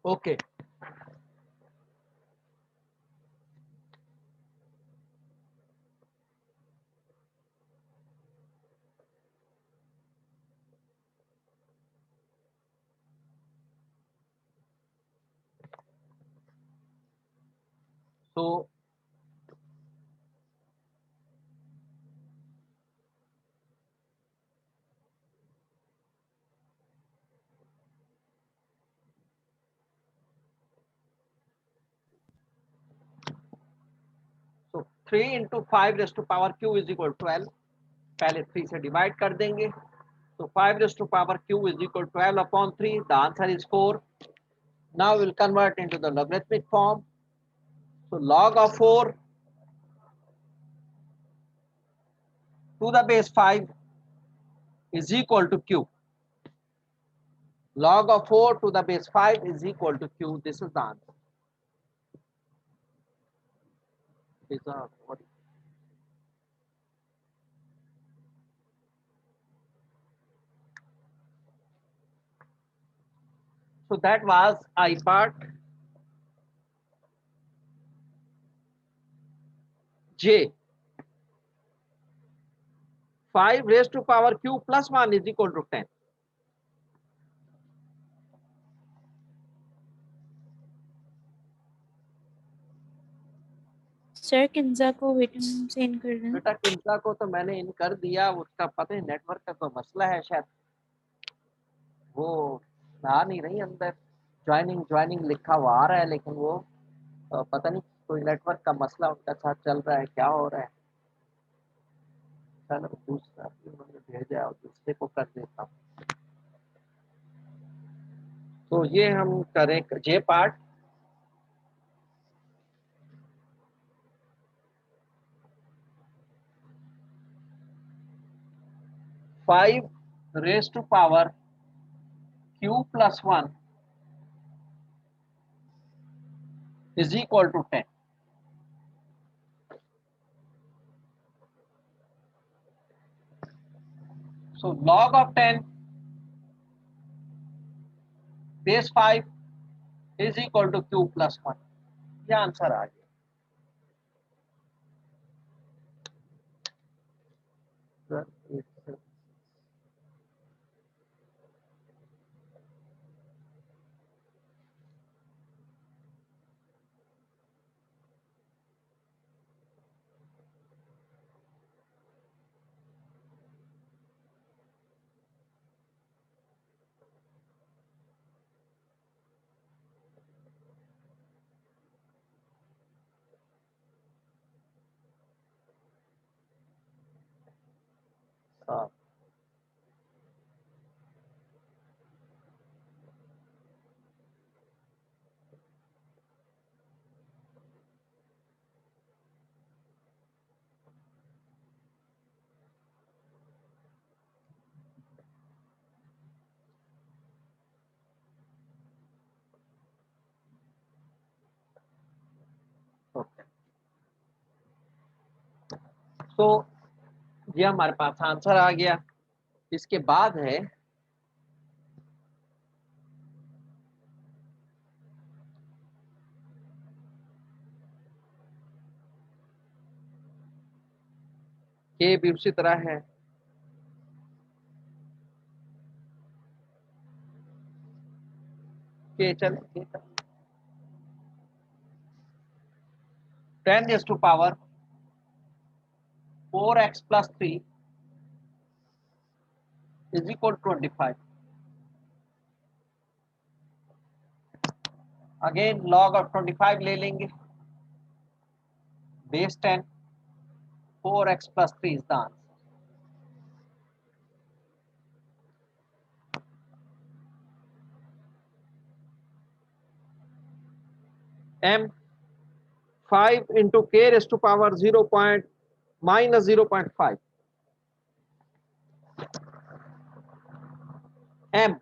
Okay. So so 3 into 5 raised to power q is equal to 12. पहले 3 से divide कर देंगे, तो 5 raised to power q is equal to 12 upon 3. The answer is 4. Now we'll convert into the logarithmic form. So log of 4 to the base 5 is equal to q. Log of 4 to the base 5 is equal to q. This is the answer. What? So that was I part. J 5 raised to power q plus 1 is equal to 10. Sir Kinza को waiting से इन कर रहे हैं। बेटा किंजा को तो मैंने इन कर दिया, उसका पता है नेटवर्क का तो मसला है शायद, वो आ नहीं रही अंदर। ज्वाइनिंग ज्वाइनिंग लिखा हुआ आ रहा है, लेकिन वो पता नहीं कोई नेटवर्क का मसला उनका साथ चल रहा है, क्या हो रहा है। चलो दूसरा भी उन्होंने भेजा है और दूसरे को कर देता हूँ। तो ये हम करें J part. Five raise to power q plus 1 is equal to 10. So log of 10 base 5 is equal to q plus 1. ये आंसर आ गया। हाँ, ओके। तो ये हमारे पास आंसर आ गया। इसके बाद है के भी उसी तरह है। के चल 10 raised to power 4x plus 3 is equal to 25. Again log of 25 ले लेंगे, base 10 4x plus 3 is the answer. m 5 into k raised to power 0. minus 0.5 m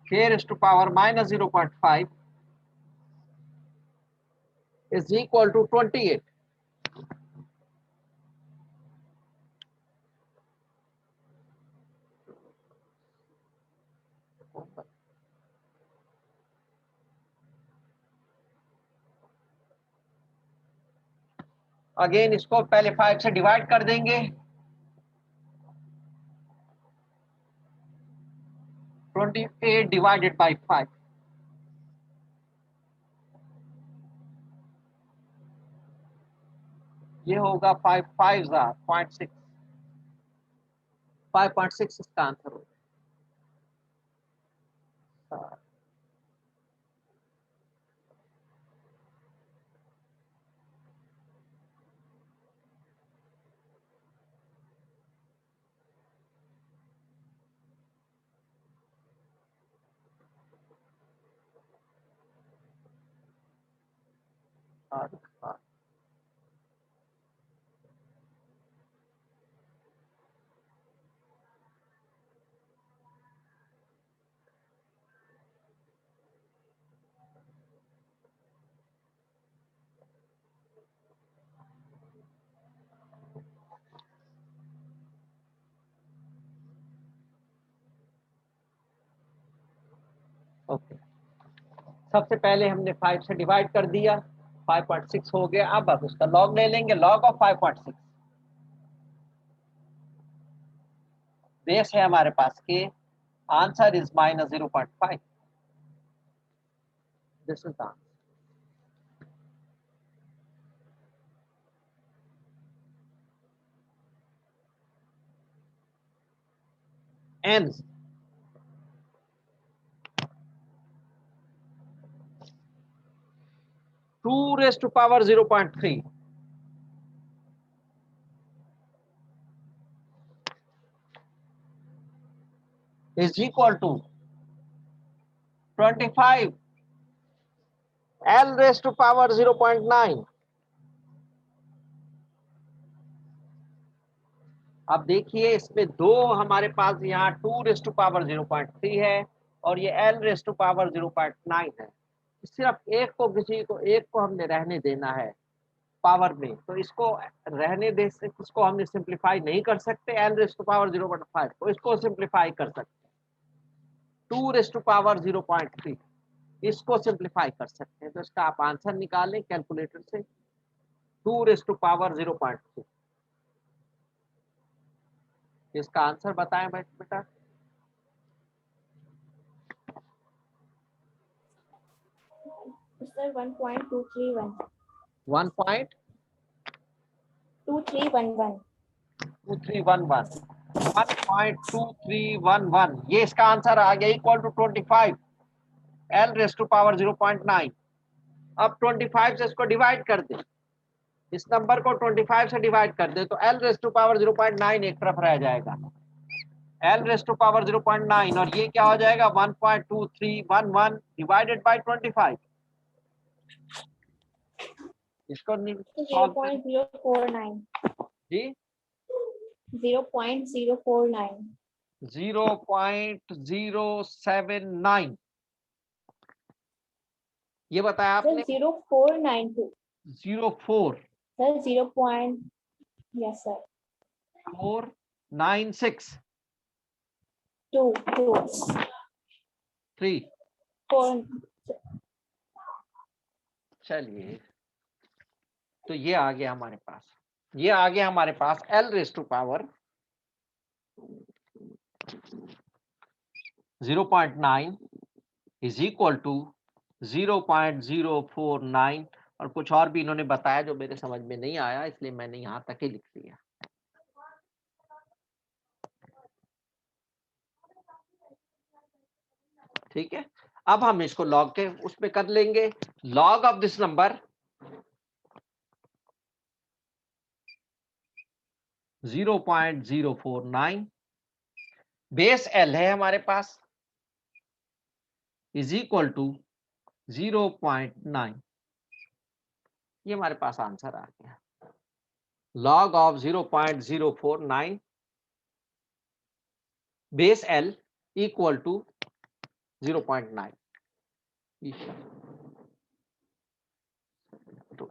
k raised to power minus 0.5 is equal to 28. Again इसको पहले 5 से divide कर देंगे, 28 divided by 5, ये होगा 5 5 0.6, 5.6 इसका आंसर होगा। ओके, सबसे पहले हमने 5 से डिवाइड कर दिया, 5.6 हो गया। अब उसका लॉग ले लेंगे, लॉग ऑफ 5.6, बेस है हमारे पास के answer is minus 0.5, this is the answer. N 2 raised to power 0.3 is equal to 25 L raised to power 0.9। अब देखिए इसमें दो हमारे पास यहाँ 2 raised to power 0.3 है और ये L raised to power 0.9 है। सिर्फ एक को हमने रहने देना है पावर में, तो इसको रहने दे से इसको हमने सिंप्लीफाई नहीं कर सकते। L raised to power 0.5 को इसको सिंप्लीफाई कर सकते, 2 raised to power 0.3 इसको सिंप्लीफाई कर सकते हैं। तो इसका आप आंसर निकालें कैलकुलेटर से, 2 raised to power 0.3। इसका आंसर बताएं बेटा। सर 1.2311 1.2311 ये इसका आंसर आ गया, equal to 25 L raise to power 0.9। अब 25 से इसको डिवाइड कर दे, इस नंबर को 25 से डिवाइड कर दे तो L रेज़ टू पावर 0.9 एक तरफ रह जाएगा, L रेज़ टू पावर 0.9 और ये क्या हो जाएगा 1.2311 डिवाइडेड बाय 25। इसको 0.049 जी 0.049 0.079 ये बताया आपने। 0492 04 सर 0. यस सर 496 2 3 4 चलिए तो ये आ गया हमारे पास, ये आ गया हमारे पास L raise to power 0.9 is equal to 0.049 और कुछ और भी इन्होंने बताया जो मेरे समझ में नहीं आया, इसलिए मैंने यहां तक ही लिख दिया। ठीक है, अब हम इसको लॉग के उसमें कर लेंगे, log of this number 0.049 base L है हमारे पास इज इक्वल टू 0.9, ये हमारे पास आंसर आ गया। Log of 0.049 base L equal to 0.9। तो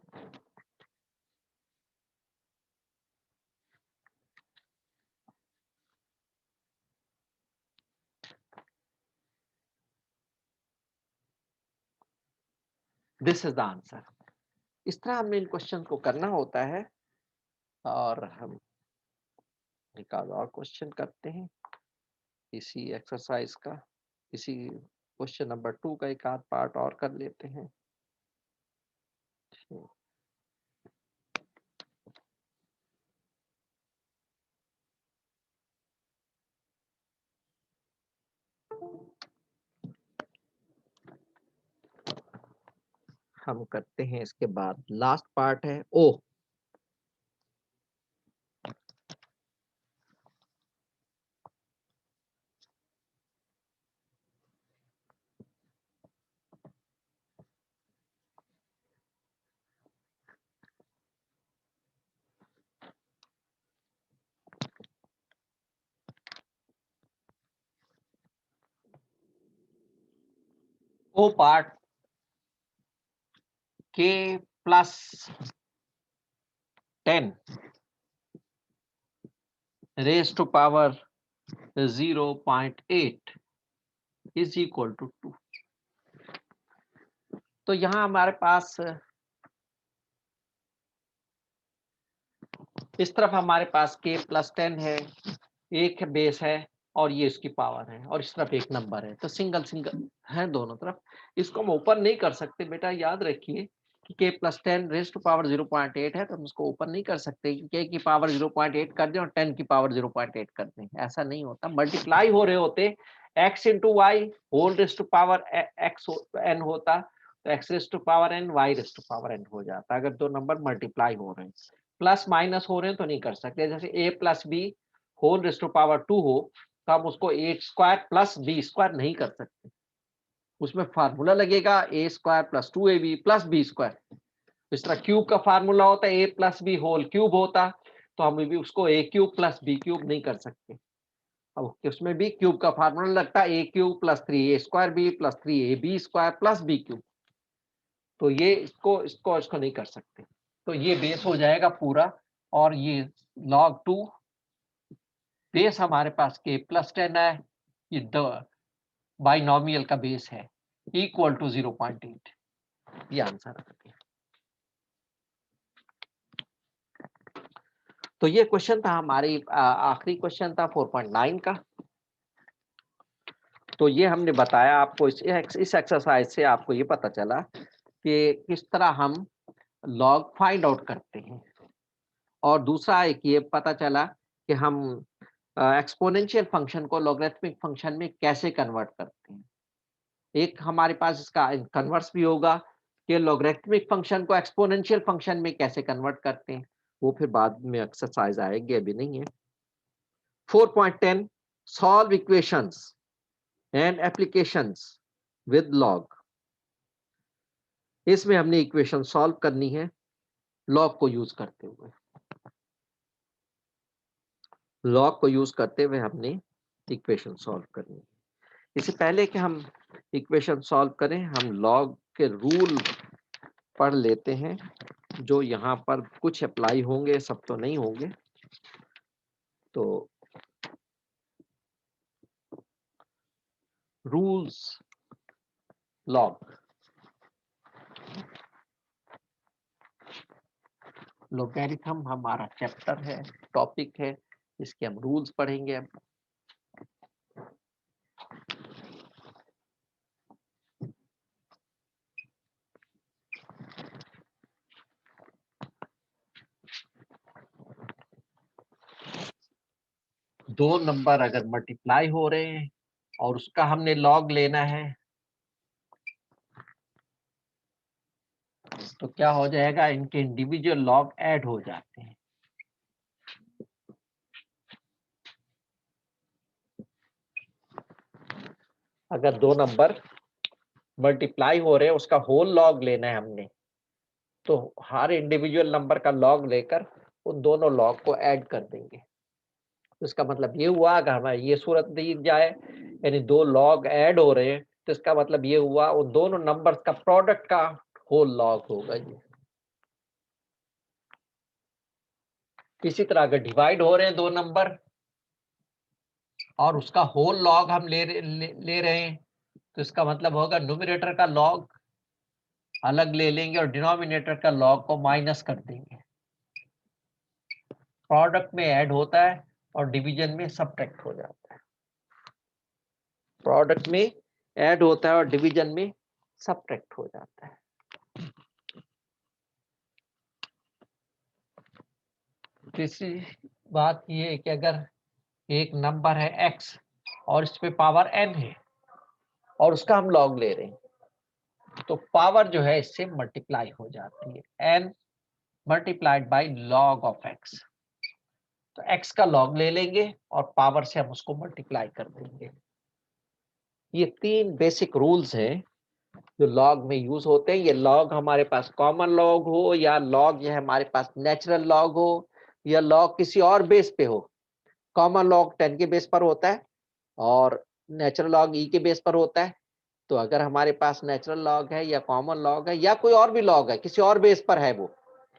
दिस इज द आंसर। इस तरह हमें इन क्वेश्चन को करना होता है। और हम एक आध और क्वेश्चन करते हैं इसी एक्सरसाइज का, इसी क्वेश्चन नंबर 2 का एक आध पार्ट और कर लेते हैं। हम करते हैं इसके बाद लास्ट पार्ट है ओ। ओ part k plus 10 raised to power 0.8 is equal to 2। तो यहाँ हमारे पास इस तरफ हमारे पास k plus 10 है, एक बेस है और ये इसकी पावर है, और इस तरफ एक नंबर है। तो सिंगल सिंगल है दोनों तरफ। इसको हम ऊपर नहीं कर सकते बेटा, याद रखिए कि k plus 10 raise to power 0.8 है, तो हम इसको ऊपर नहीं कर सकते कि k की पावर 0.8 कर दें और 10 की पावर 0.8 कर दें। ऐसा नहीं होता, मल्टीप्लाई हो रहे होते। x into y whole raise to power x n होता, तो x raise to power n y raise to power n हो जाता अगर दो नंबर मल्टीप्लाई हो रहे हैं। प्लस माइनस हो रहे हैं तो नहीं कर सकते। जैसे a plus B whole raise to power 2 हो, तो हम उसको A square plus B square नहीं कर सकते। उसमें फार्मूला लगेगा A square plus 2ab plus B square. इस तरह क्यूब का फार्मूला होता है a plus B whole cube होता, तो हम भी उसको a cube plus B cube नहीं कर सकते। अब उसमें भी क्यूब का फार्मूला लगता है a cube plus 3a square b plus 3ab square plus B cube. तो ये इसको नहीं कर सकते। तो ये बेस हो जाएगा पूरा, और ये log 2 बेस हमारे पास k प्लस 10 है, ये बाइनोमियल का बेस है, इक्वल टू 0.8। ये आंसर है। तो ये क्वेश्चन था हमारी आखिरी क्वेश्चन था 4.9 का। तो ये हमने बताया आपको इस एक्सरसाइज से आपको ये पता चला कि किस तरह हम लॉग फाइंड आउट करते हैं, और दूसरा एक ये पता चला कि हम एक्सपोनेंशियल फंक्शन को लॉगरिथमिक फंक्शन में कैसे कन्वर्ट करते हैं। एक हमारे पास इसका कन्वर्स भी होगा कि लॉगरिथमिक फंक्शन को एक्सपोनेंशियल फंक्शन में कैसे कन्वर्ट करते हैं, वो फिर बाद में एक्सरसाइज आएगी, अभी नहीं है। 4.10 solve equations and applications with log. इसमें हमने इक्वेशन सॉल्व करनी है लॉग को यूज करते हुए। लॉग को यूज करते हुए हमने इक्वेशन सॉल्व करनी है। इससे पहले कि हम इक्वेशन सॉल्व करें, हम लॉग के रूल पढ़ लेते हैं जो यहाँ पर कुछ अप्लाई होंगे, सब तो नहीं होंगे। तो रूल्स लॉग, लोगैरिथम हमारा चैप्टर है, टॉपिक है, इसके हम रूल्स पढ़ेंगे अब। दो नंबर अगर मल्टीप्लाई हो रहे हैं और उसका हमने लॉग लेना है, तो क्या हो जाएगा, इनके इंडिविजुअल लॉग ऐड हो जाते हैं। अगर दो नंबर मल्टीप्लाई हो रहे हैं, उसका होल लॉग लेना है हमने, तो हर इंडिविजुअल नंबर का लॉग लेकर उन दोनों लॉग को ऐड कर देंगे। तो इसका मतलब ये हुआ, अगर हमें ये सूरत दी जाए यानी दो लॉग ऐड हो रहे हैं, तो इसका मतलब ये हुआ उन दोनों नंबर्स का प्रोडक्ट का होल लॉग होगा ये। इसी तरह अगर डिवाइड हो रहे हैं दो नंबर और उसका होल लॉग हम ले रहे हैं, तो इसका मतलब होगा न्यूमरेटर का लॉग अलग ले लेंगे और डिनोमिनेटर का लॉग को माइनस कर देंगे। प्रोडक्ट में ऐड होता है और डिवीजन में सब्ट्रैक्ट हो जाता है। प्रोडक्ट में ऐड होता है और डिवीजन में सब्ट्रैक्ट हो जाता है। तीसरी बात ये है कि अगर एक नंबर है x और इस पे पावर n है और उसका हम लॉग ले रहे हैं तो पावर जो है इससे मल्टीप्लाई हो जाती है, n multiplied by log of x। तो x का लॉग ले लेंगे और पावर से हम उसको मल्टीप्लाई कर देंगे। ये तीन बेसिक रूल्स हैं जो लॉग में यूज होते हैं। ये लॉग हमारे पास कॉमन लॉग हो या लॉग ये हमारे पास नेचुरल लॉग हो या लॉग किसी और बेस पे हो। कॉमन लॉग 10 के बेस पर होता है और नेचुरल लॉग ई के बेस पर होता है। तो अगर हमारे पास नेचुरल लॉग है या कॉमन लॉग है या कोई और भी लॉग है किसी और बेस पर है, वो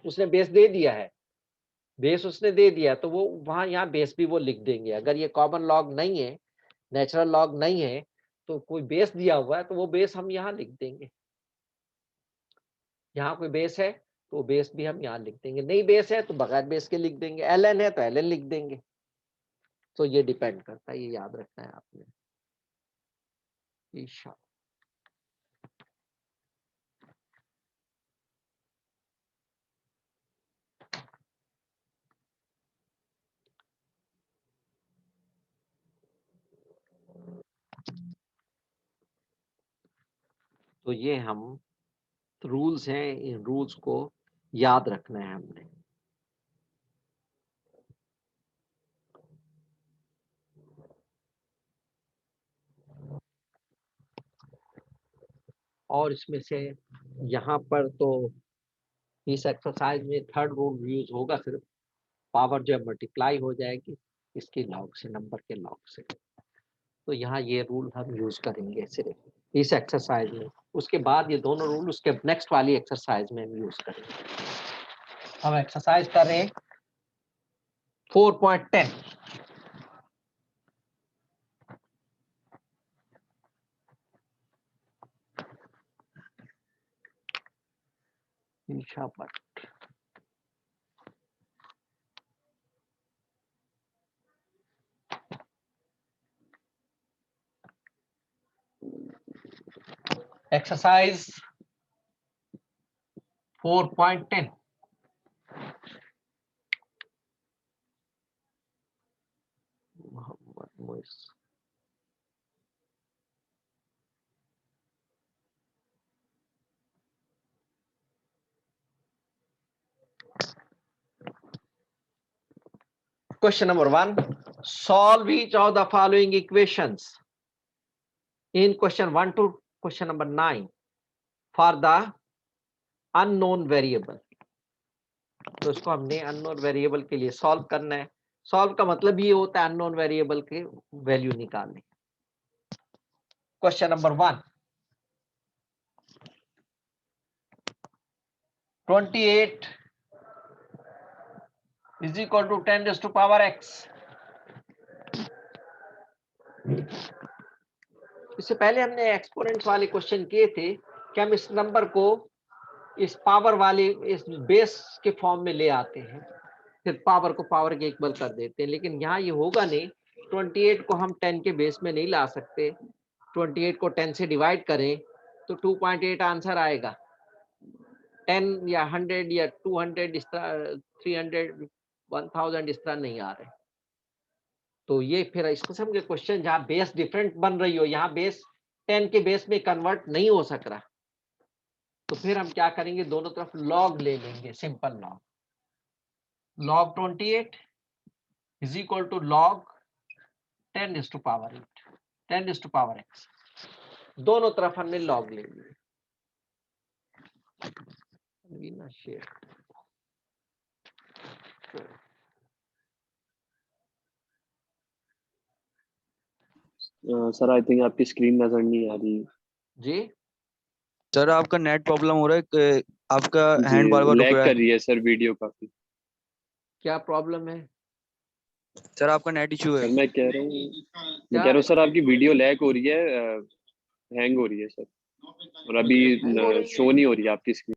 उसने बेस दे दिया है, बेस उसने दे दिया तो वो वहां यहाँ बेस भी वो लिख देंगे। अगर ये कॉमन लॉग नहीं है, नेचुरल लॉग नहीं है, तो कोई बेस दिया हुआ है तो वो बेस हम यहाँ लिख देंगे। यहाँ कोई बेस है तो बेस भी हम यहाँ लिख देंगे, नहीं बेस है तो बगैर बेस के लिख देंगे, ln है तो ln लिख देंगे। तो ये डिपेंड करता है, ये याद रखना है आपने। ईशा तो ये हम रूल्स हैं, इन रूल्स को याद रखना है हमने। और इसमें से यहाँ पर तो इस एक्सरसाइज में थर्ड रूल यूज होगा, सिर्फ पावर जो है मल्टीप्लाई हो जाएगी इसके लॉग से, नंबर के लॉग से। तो यहाँ ये रूल हम यूज करेंगे सिर्फ इस एक्सरसाइज में। उसके बाद ये दोनों रूल उसके नेक्स्ट वाली एक्सरसाइज में हम यूज करेंगे। हम एक्सरसाइज कर रहे हैं 4.10। Isha Bhatt exercise 4.10। Mohammad Moiz Question number 1. Solve each of the following equations in question 1 to question number 9 for the unknown variable. तो इसको हमने अननोन वेरिएबल के लिए सॉल्व करना है। सॉल्व का मतलब ये होता है अननोन वेरिएबल के वैल्यू निकालने। Question number 1, 28 is equal to 10 raised to power x। इससे पहले हमने एक्सपोनेंट्स वाले क्वेश्चन किए थे कि हम इस नंबर को इस पावर वाले इस बेस के फॉर्म में ले आते हैं, फिर पावर को पावर के इक्वल कर देते हैं। लेकिन यहाँ ये होगा नहीं, 28 को हम 10 के बेस में नहीं ला सकते। 28 को 10 से डिवाइड करें तो 2.8 आंसर आएगा। 10 या 100 या 200 इस तरह, 300, 1000 इस तरह नहीं आ रहे। तो ये फिर इस किस्म के क्वेश्चन जहाँ बेस डिफरेंट बन रही हो, यहाँ बेस 10 के बेस में कन्वर्ट नहीं हो सक रहा, तो फिर हम क्या करेंगे, दोनों तरफ लॉग ले लेंगे, सिंपल log. Log 28 is equal to log 10 is to power 8, 10 is to power x। दोनों तरफ हमने लॉग ले लिए। सर आई थिंक आपकी स्क्रीन नजर नहीं आ रही जी सर आपका नेट प्रॉब्लम हो रहा है कि आपका जी, हैंड बार बार रुक लैग रहा कर है। रही है सर वीडियो काफी। क्या प्रॉब्लम है सर आपका नेट इशू है। सर मैं कह रहा हूँ सर आपकी वीडियो लैग हो रही है, हैंग हो रही है सर। और अभी शो नहीं हो रही है आपकी स्क्रीन।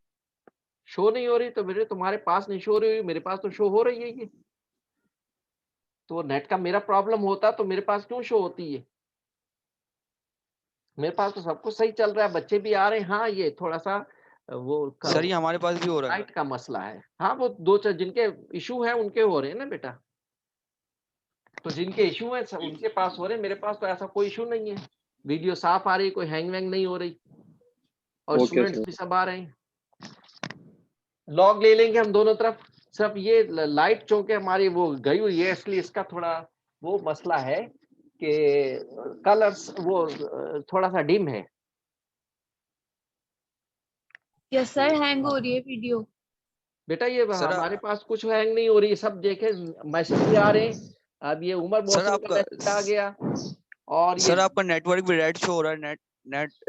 शो नहीं हो रही तो मेरे तुम्हारे पास नहीं शो हो रही, मेरे पास तो शो हो रही है ये। तो नेट का मेरा प्रॉब्लम होता तो मेरे पास क्यों शो होती है? मेरे पास तो सब कुछ सही चल रहा है, बच्चे भी आ रहे हैं। हाँ ये थोड़ा सा वो सर ये हमारे पास भी हो रहा है। लाइट का मसला है। हाँ वो दो चार जिनके इशू है उनके हो रहे हैं ना बेटा। तो जिनके इशू है उनके पास हो रहे हैं, मेरे पास तो ऐसा कोई इशू नहीं है। वीडियो साफ आ रही, कोई हैंग वैंग नहीं हो रही, और ओके स्टूडेंट्स सर। भी सब आ रहे हैं। लॉग ले लेंगे हम दोनों तरफ। सब ये लाइट चौंके हमारी वो गई हुई है, इसलिए इसका थोड़ा वो मसला है कि कलर्स वो थोड़ा सा डिम है। यस सर, हैंग हो रही है वीडियो। बेटा ये सर हमारे पास कुछ हैंग नहीं हो रही, सब देखे मैसेज भी आ रहे हैं। अब ये उमर सर मौसम का मैसेज आ गया, और ये सर आपका नेटवर्क भी रेड शो हो रहा है।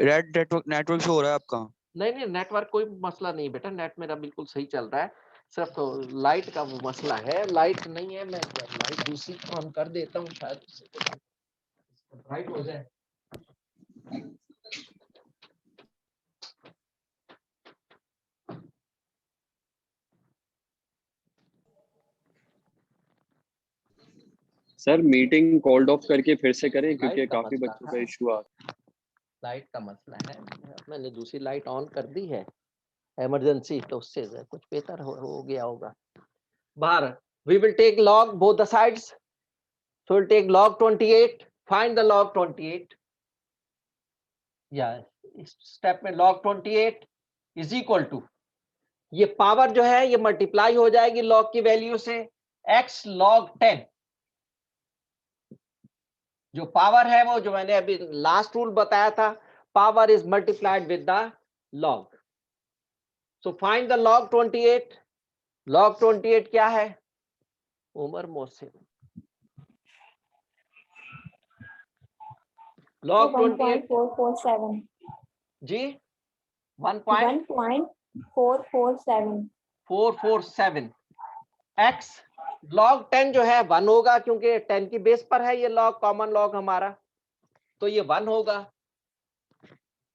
रेड नेटवर्क शो हो रहा है आपका। नहीं नेटवर्क कोई मसला नहीं बेटा, नेट मेरा बिल्कुल सही चल रहा है। सिर्फ तो लाइट का वो मसला है, लाइट नहीं है। मैं लाइट दूसरी ऑन कर देता हूँ, शायद उससे ब्राइट हो जाए। सर मीटिंग कॉल्ड ऑफ करके फिर से करें, क्योंकि लाइट का काफी मसला बच्चों का है, इशू आ रहा है। लाइट का मसला है। मैंने दूसरी लाइट ऑन कर दी है इमरजेंसी, तो उससे कुछ बेहतर हो गया होगा। बाहर we will take log both the sides, so we'll take log 28, find the log 28। इस स्टेप में log 28 is equal to, ये पावर जो है ये मल्टीप्लाई हो जाएगी log की वैल्यू से, x log 10। जो पावर है वो जो मैंने अभी लास्ट रूल बताया था, power is multiplied with the log। So find the log 28। log 28 क्या है? उमर मोहसिन। log 28 1.447 जी 1.447 1.447 x log 10 जो है 1 होगा, क्योंकि 10 की बेस पर है ये log, कॉमन log हमारा, तो ये 1 होगा।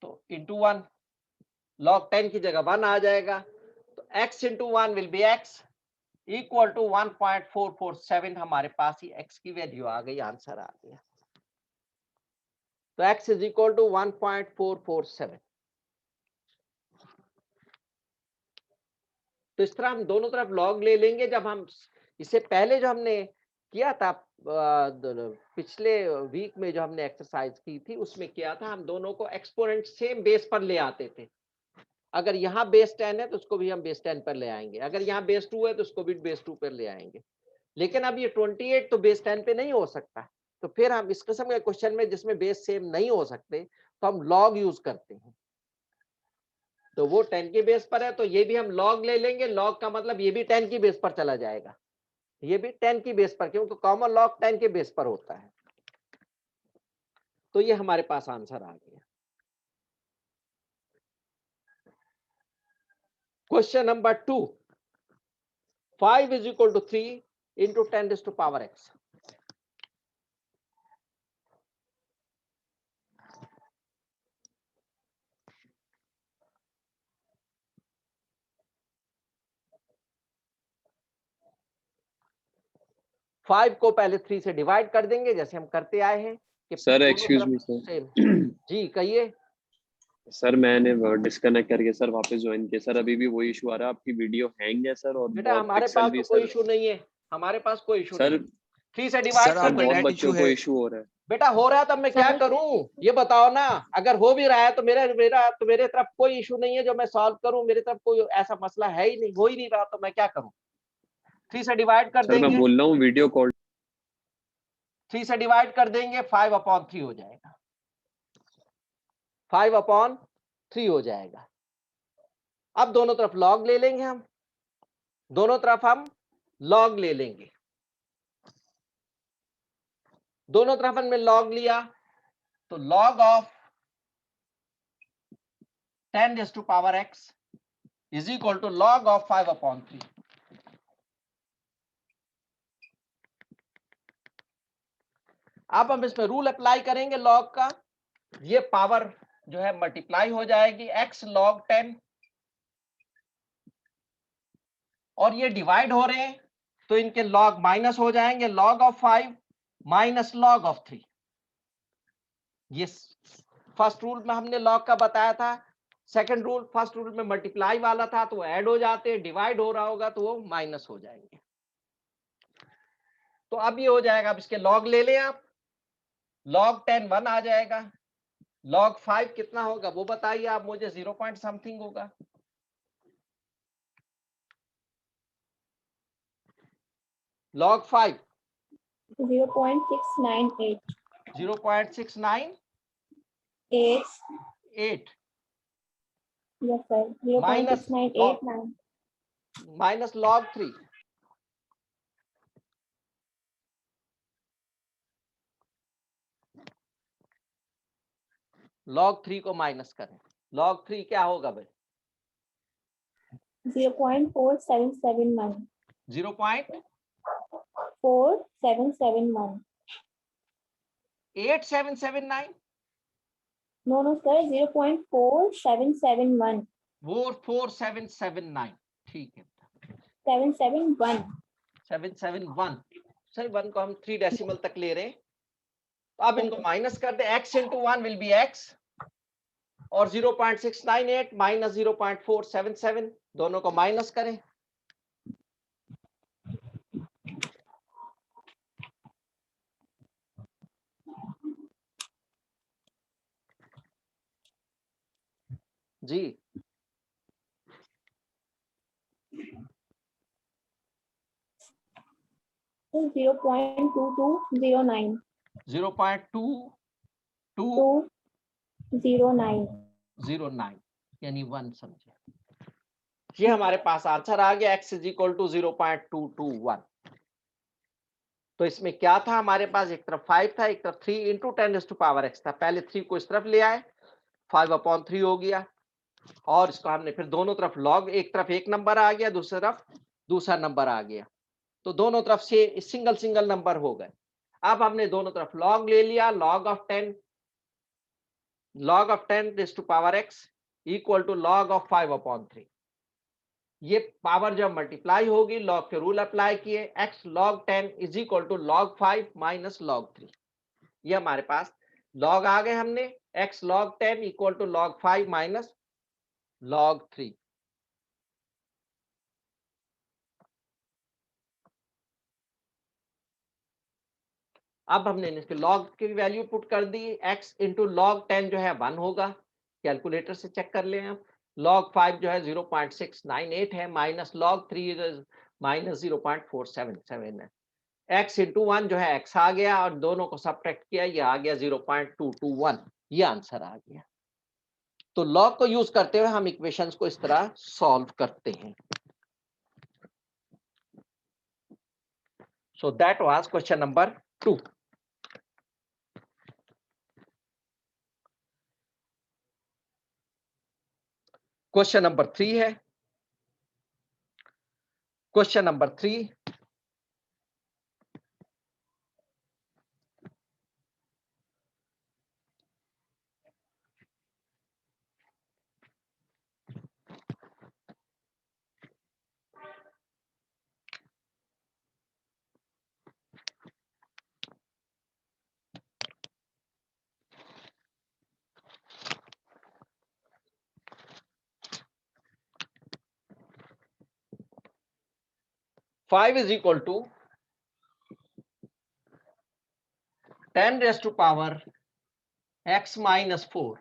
तो इंटू 1, log 10 की जगह 1 आ जाएगा, तो x into 1 will be x equal to 1.447। हमारे पास ही x की वैल्यू आ गई, आंसर आ गया। तो x इज इक्वल टू 1.447। तो इस तरह हम दोनों तरफ log ले लेंगे। जब हम इससे पहले जो हमने किया था पिछले वीक में जो हमने एक्सरसाइज की थी, उसमें किया था हम दोनों को एक्सपोनेंट सेम बेस पर ले आते थे। अगर यहाँ बेस 10 है तो उसको भी हम बेस 10 पर ले आएंगे, अगर यहाँ बेस 2 है तो उसको भी बेस 2 पर ले आएंगे। लेकिन अब ये 28 तो बेस 10 पे नहीं हो सकता, तो फिर हम इस किस्म के क्वेश्चन में जिसमें बेस सेम नहीं हो सकते तो हम log यूज करते हैं। तो वो 10 के बेस पर है तो ये भी हम log ले लेंगे। log का मतलब ये भी 10 की बेस पर चला जाएगा, ये भी 10 की बेस पर, क्योंकि कॉमन log 10 के बेस पर होता है। तो ये हमारे पास आंसर आ गया। Question number 2, 5 is equal to 3 into 10 raised to power x। Five को पहले 3 से डिवाइड कर देंगे, जैसे हम करते आए हैं कि सर एक्सक्यूज मी सर, जी कहिए। सर मैंने डिस्कनेक्ट करके सर वापस ज्वाइन किया सर, अभी भी वही इशू आ रहा है, आपकी वीडियो हैंग है सर, और बेटा बहुत हमारे पिक्सल पास भी तो कोई सर। इशू नहीं है, हमारे पास कोई इशू सर नहीं। 3 से डिवाइड सर कर आपका बहुत देंगे। नेट इशू बच्चों को है। इशू हो रहा है। बेटा हो रहा है तब मैं क्या सर। करूं, ये बताओ ना। अगर हो भी रहा है तो मेरे तरफ कोई इशू नहीं है जो मैं सॉल्व करूं, मेरे तरफ कोई ऐसा मसला है ही नहीं, हो ही नहीं रहा, तो मैं क्या करूं। 3 से डिवाइड कर सर मैं देंगे, बोल रहा हूँ वीडियो कॉल 3 से डिवाइड कर देंगे, 5/3 हो जाएगा, 5/3 हो जाएगा। अब दोनों तरफ log ले लेंगे, हम दोनों तरफ हम log ले लेंगे। दोनों तरफ हमने log लिया तो log of 10 raised to power x is equal to log of 5/3। अब हम इसमें रूल अप्लाई करेंगे log का। ये पावर जो है मल्टीप्लाई हो जाएगी x log 10, और ये डिवाइड हो रहे हैं तो इनके log माइनस हो जाएंगे, log of 5 minus log of 3। ये फर्स्ट रूल में हमने log का बताया था, सेकंड रूल, फर्स्ट रूल में मल्टीप्लाई वाला था तो ऐड हो जाते, डिवाइड हो रहा होगा तो वो माइनस हो जाएंगे। तो अब ये हो जाएगा, अब इसके log ले लें आप, log 10 1 आ जाएगा, log 5 कितना होगा वो बताइए आप मुझे, 0 पॉइंट समथिंग होगा। log 5 0.698. 0.698 Yes, sir. Minus 0.6989. Minus log 3, log 3 को माइनस करें, log 3 क्या होगा भाई? 0.4771. 4771. 0.8779 No, sir. 0.4771. 4779, ठीक है, 771. 771 सही, 1 को हम 3 डेसिमल तक ले रहे हैं। तो अब इनको माइनस कर दे, x into 1 will be x, और 0.698 माइनस 0.477 दोनों को माइनस करें। जी 0.2209. 0.2209 209. यानी 1 समझे। ये हमारे पास आंसर आ गया, x इज इक्वल टू 0.221। तो इसमें क्या था हमारे पास, एक तरफ 5 था, एक तरफ 3 इंटू 10⁻x था। पहले 3 को इस तरफ ले आए, 5/3 हो गया, और इसको हमने फिर दोनों तरफ log, एक तरफ एक नंबर आ गया, दूसरी तरफ दूसरा नंबर आ गया, तो दोनों तरफ से सिंगल सिंगल नंबर हो गए। अब हमने दोनों तरफ log ले लिया, log of 10⁻x equal to log of 5/3। ये पावर जब मल्टीप्लाई होगी, log के रूल अप्लाई किए, x log 10 is equal to log 5 minus log 3। ये हमारे पास log आ गए, हमने x log 10 equal to log 5 minus log 3। अब हमने इसके log की वैल्यू पुट कर दी, x इंटू log 10 जो है 1 होगा, कैलकुलेटर से चेक कर लें आप। log 5 जो है 0.698 है, माइनस log 3 माइनस 0.477 है। x इंटू 1 जो है x आ गया, और दोनों को सब्ट्रैक्ट किया, ये आ गया 0.221, ये आंसर आ गया। तो log को यूज करते हुए हम इक्वेशंस को इस तरह सॉल्व करते हैं। So that was question number 2। Question number 3 है। Question number 3, five is equal to 10 raised to power x minus 4।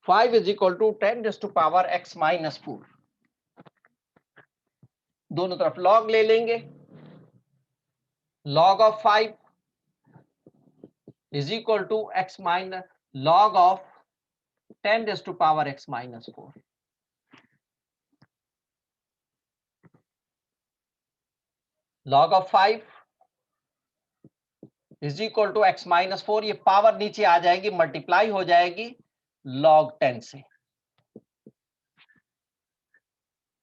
5 is equal to 10 raised to power x minus 4। दोनों तरफ log ले लेंगे, log of 5 is equal to x minus log of 10 raised to power x minus 4। log of 5 is equal to x minus 4, ये power नीचे आ जाएगी, multiply हो जाएगी log 10 से।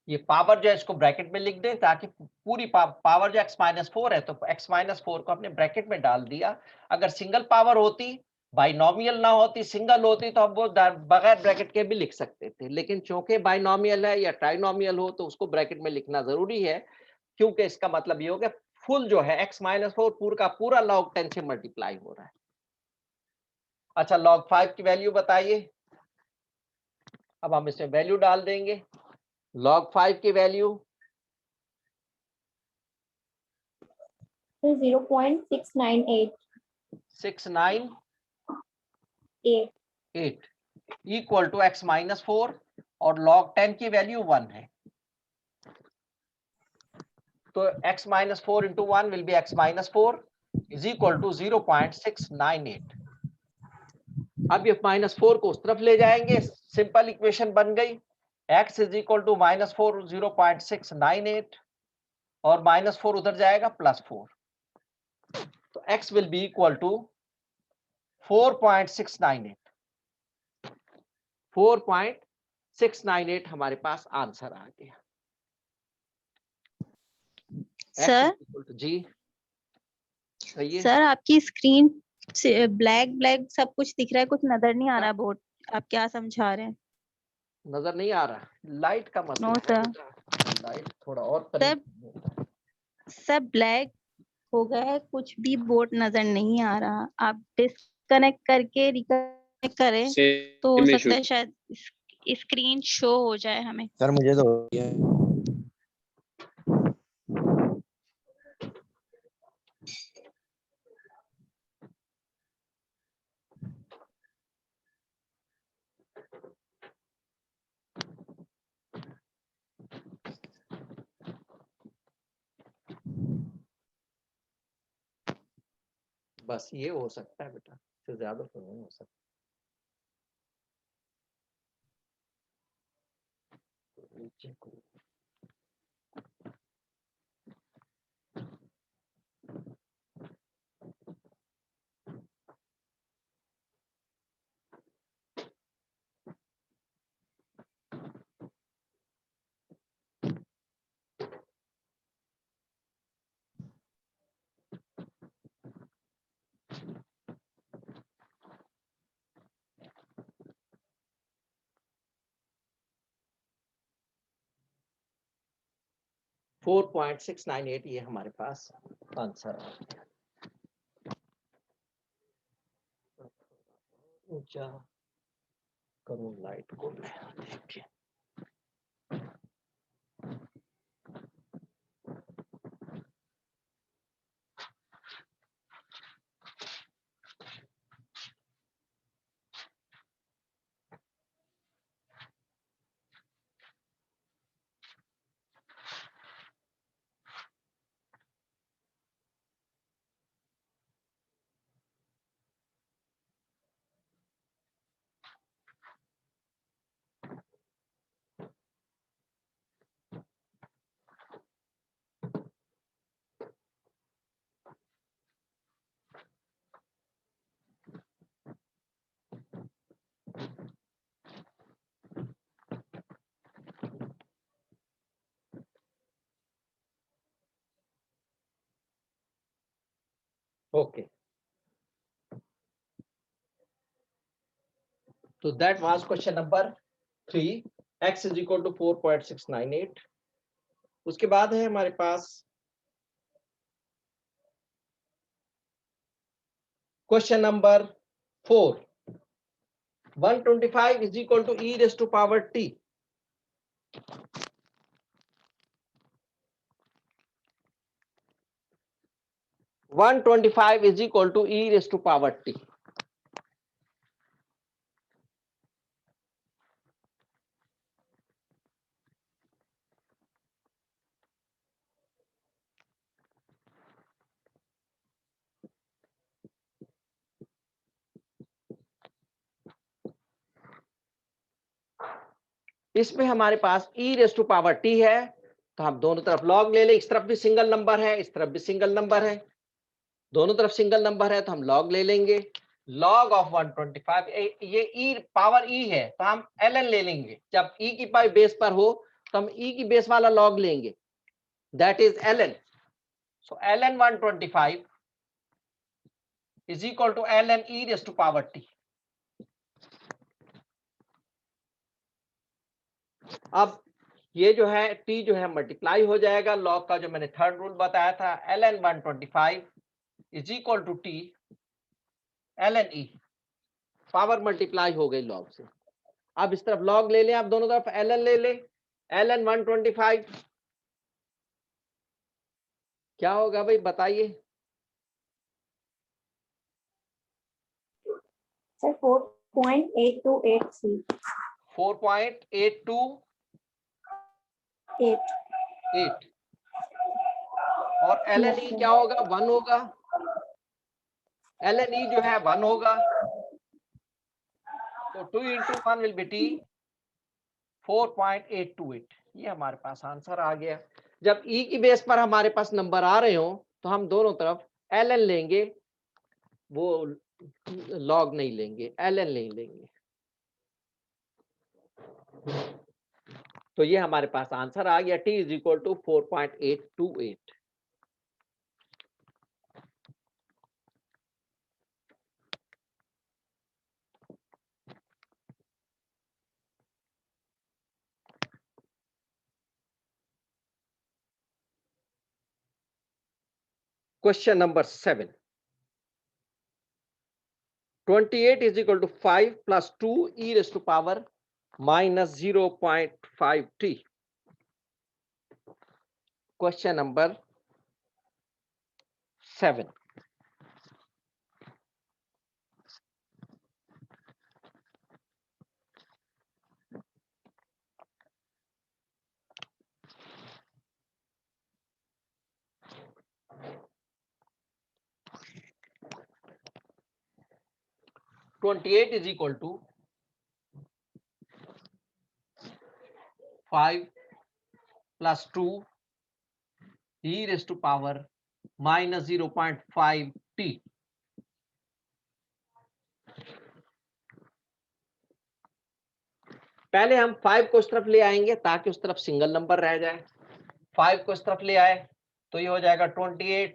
ये पावर जो है इसको ब्रैकेट में लिख दें ताकि पूरी पावर जो x-4 है तो x-4 को हमने ब्रैकेट में डाल दिया। अगर सिंगल पावर होती, बाइनोमियल ना होती, सिंगल होती तो हम वो बगैर ब्रैकेट के भी लिख सकते थे, लेकिन चूंकि बाइनोमियल है या ट्राइनोमियल हो तो उसको ब्रैकेट में लिखना जरूरी है, क्योंकि इसका मतलब ये हो गया फुल जो है x-4 पूरा का पूरा log 10 से मल्टीप्लाई हो रहा है। अच्छा, log 5 की वैल्यू बताइए। अब हम इसमें वैल्यू डाल देंगे। log 5 की वैल्यू 0.698 698 इक्वल टू x-4 और log 10 की वैल्यू 1 है, तो x-4 into 1 will be x-4 is equal to 0.698। अब ये -4 को उस तरफ ले जाएंगे, सिंपल इक्वेशन बन गई। x is equal to -4 0.698 और -4 उधर जाएगा +4, तो x will be equal to 4.698। 4.698 हमारे पास आंसर आ गया। सर जी कहिए। सर आपकी स्क्रीन से ब्लैक ब्लैक सब कुछ दिख रहा है, कुछ नजर नहीं आ रहा बोर्ड, आप क्या समझा रहे हैं? नजर नहीं आ रहा, लाइट का मसला नो है सर, बेटा। लाइट थोड़ा और सब ब्लैक हो गया है, कुछ भी बोर्ड नजर नहीं आ रहा। आप डिस्कनेक्ट करके रिकनेक्ट करें तो हो सेम सकता है शायद स्क्रीन शो हो जाए हमें। सर मुझे तो बस ये हो सकता है बेटा, इससे ज्यादा तो नहीं हो सकता। नीचे को 4.698 ये हमारे पास आंसर आ गया। ऊंचा करूं लाइट को मैं, देखिए ओके। तो that was question number 3, x is equal to 4.698। उसके बाद है हमारे पास question number 4, 125 is equal to e raised to power t। 125 is equal to e raised to power t। इसमें हमारे पास e raise to power t है, तो हम दोनों तरफ log ले लें। इस तरफ भी सिंगल नंबर है, इस तरफ भी सिंगल नंबर है, दोनों तरफ सिंगल नंबर है तो हम log ले लेंगे। log ऑफ 125, ये e पावर e है तो हम ln ले लेंगे। जब e की पावर बेस पर हो तो हम e की बेस वाला log लेंगे, that is ln. So ln 125 is equal to ln e raised to power t. अब ये जो है t जो है मल्टीप्लाई हो जाएगा log का जो मैंने थर्ड रूल बताया था, ln 125 is equal to t ln e, power multiply हो गई log से। अब इस तरफ log ले लें, आप दोनों तरफ ln ले लें, ln 125 क्या होगा भाई बताइए? Sir, 4.8283. 4.828 8. और ln e क्या होगा? 1 होगा। ln e जो है 1 होगा, तो 2 into 1 will be t 4.828। ये हमारे पास आंसर आ गया। जब e की बेस पर हमारे पास नंबर आ रहे हो तो हम दोनों तरफ ln लेंगे, वो log नहीं लेंगे, ln नहीं लेंगे। तो ये हमारे पास आंसर आ गया, t is equal to 4.828। Question number 7. 28 is equal to 5 plus 2 e raised to power minus 0.5 t. Question number 7. (28) is equal to 5 plus 2 e raised to power minus 0.5 t. पहले हम 5 को इस तरफ ले आएंगे ताकि उस तरफ सिंगल नंबर रह जाए। 5 को इस तरफ ले आए तो ये हो जाएगा 28